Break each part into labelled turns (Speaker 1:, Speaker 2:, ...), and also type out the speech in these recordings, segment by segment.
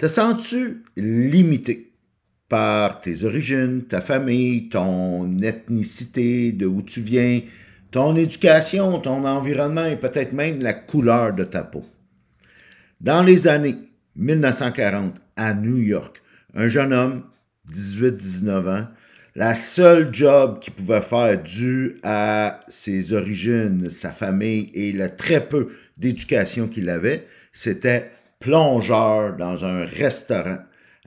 Speaker 1: Te sens-tu limité par tes origines, ta famille, ton ethnicité, de où tu viens, ton éducation, ton environnement et peut-être même la couleur de ta peau? Dans les années 1940, à New York, un jeune homme, 18-19 ans, la seule job qu'il pouvait faire dû à ses origines, sa famille et le très peu d'éducation qu'il avait, c'était plongeur dans un restaurant,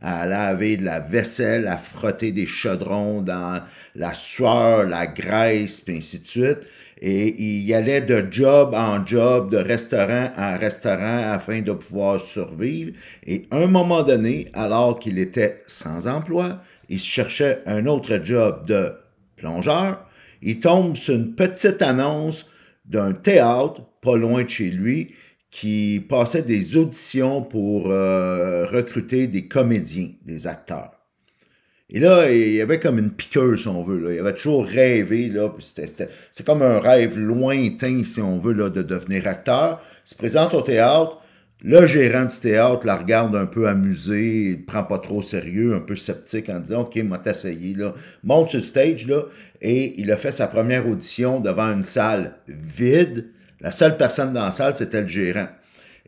Speaker 1: à laver de la vaisselle, à frotter des chaudrons dans la sueur, la graisse, puis ainsi de suite. Et il allait de job en job, de restaurant en restaurant afin de pouvoir survivre. Et à un moment donné, alors qu'il était sans emploi, il cherchait un autre job de plongeur. Il tombe sur une petite annonce d'un théâtre pas loin de chez lui qui passait des auditions pour recruter des comédiens, des acteurs. Et là, il y avait comme une piqûre, si on veut. Là. Il avait toujours rêvé. Là, c'est comme un rêve lointain, si on veut, là, de devenir acteur. Il se présente au théâtre. Le gérant du théâtre la regarde un peu amusé, il ne prend pas trop au sérieux, un peu sceptique en disant « Ok, m'a t'essayé, là. » Monte sur le stage, là, et il a fait sa première audition devant une salle vide. La seule personne dans la salle, c'était le gérant.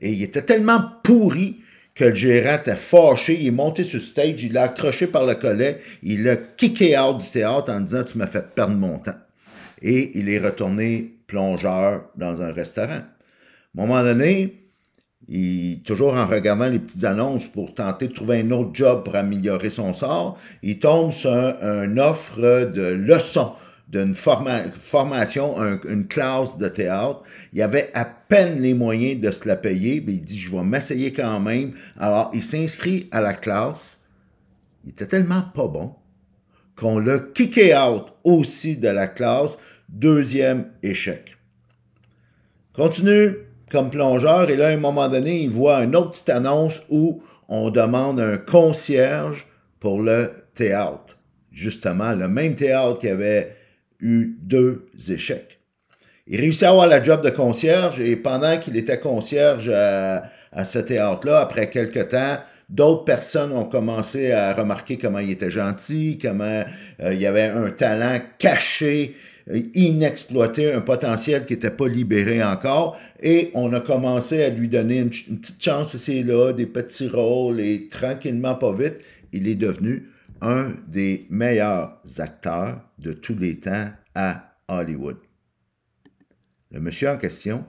Speaker 1: Et il était tellement pourri que le gérant était fâché, il est monté sur le stage, il l'a accroché par le collet, il l'a kické out du théâtre en disant « Tu m'as fait perdre mon temps. » Et il est retourné plongeur dans un restaurant. À un moment donné, toujours en regardant les petites annonces pour tenter de trouver un autre job pour améliorer son sort, il tombe sur une offre de leçons, d'une formation, une classe de théâtre. Il avait à peine les moyens de se la payer, mais il dit « Je vais m'essayer quand même. » Alors, il s'inscrit à la classe. Il était tellement pas bon qu'on l'a kické out aussi de la classe. Deuxième échec. Continue comme plongeur, et là, à un moment donné, il voit une autre petite annonce où on demande un concierge pour le théâtre. Justement, le même théâtre qui avait eu 2 échecs. Il réussit à avoir la job de concierge, et pendant qu'il était concierge à ce théâtre-là, après quelques temps, d'autres personnes ont commencé à remarquer comment il était gentil, comment il y avait un talent caché, inexploité, un potentiel qui n'était pas libéré encore, et on a commencé à lui donner une petite chance ici et là, des petits rôles, et tranquillement, pas vite, il est devenu un des meilleurs acteurs de tous les temps à Hollywood. Le monsieur en question,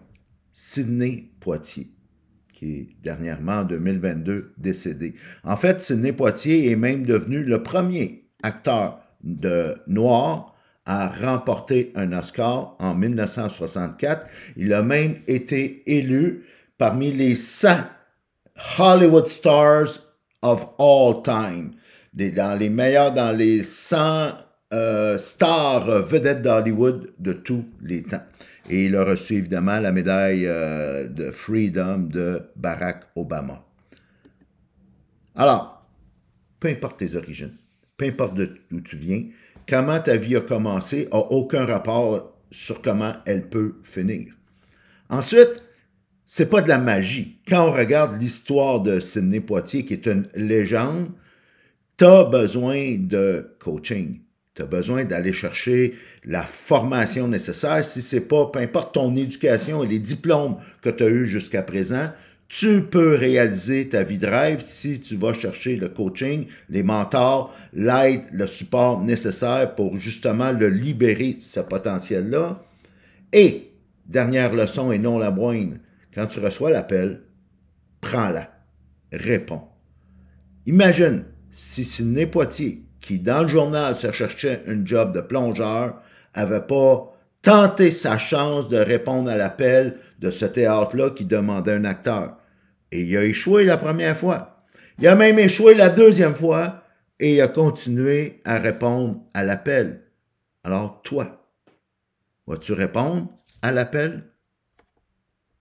Speaker 1: Sidney Poitier, qui est dernièrement en 2022 décédé. En fait, Sidney Poitier est même devenu le premier acteur de noir à remporter un Oscar en 1964. Il a même été élu parmi les 100 Hollywood Stars of all time. Dans les 100 stars vedettes d'Hollywood de tous les temps. Et il a reçu évidemment la médaille de Freedom de Barack Obama. Alors, peu importe tes origines, peu importe d'où tu viens, comment ta vie a commencé n'a aucun rapport sur comment elle peut finir. Ensuite, c'est pas de la magie. Quand on regarde l'histoire de Sidney Poitier, qui est une légende, tu as besoin de coaching. Tu as besoin d'aller chercher la formation nécessaire. Si c'est pas, peu importe ton éducation et les diplômes que tu as eus jusqu'à présent, tu peux réaliser ta vie de rêve si tu vas chercher le coaching, les mentors, l'aide, le support nécessaire pour justement le libérer, ce potentiel-là. Et, dernière leçon et non la moindre, quand tu reçois l'appel, prends-la, réponds. Imagine si Sidney Poitier, qui dans le journal se cherchait une job de plongeur, n'avait pas tenté sa chance de répondre à l'appel de ce théâtre-là qui demandait un acteur. Et il a échoué la première fois. Il a même échoué la deuxième fois et il a continué à répondre à l'appel. Alors toi, vas-tu répondre à l'appel?